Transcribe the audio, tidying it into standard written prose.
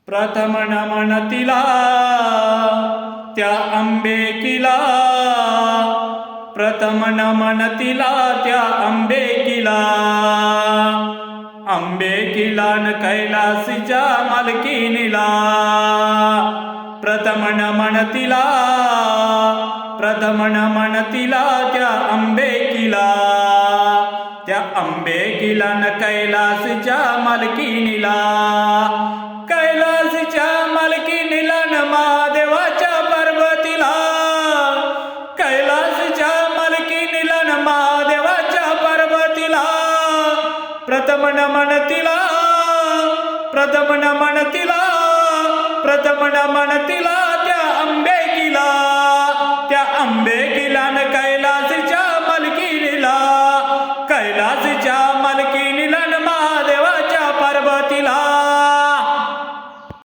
प्रथम नमन तिला त्या अंबेकीला, प्रथम नमन तिला त्या अंबेकीला. अंबेकीला न कैलासीच्या मालकीनीला. प्रथम नमन तिला, प्रथम नमन तिला त्या अंबेकीला. त्या अंबेकीला न कैलासीच्या मालकीनीला. कैलासीच्या मालकीनीला न महादेवाच्या पर्वतीला. कैलासीच्या मालकीनीला न महादेवाच्या पर्वतीला. प्रथम नमन तिला, प्रथम नमन तिला, प्रथम नमन तिला त्या अंबेकीला. त्या अंबेकीला न कैलासीच्या मालकीनीला. कैलासीच्या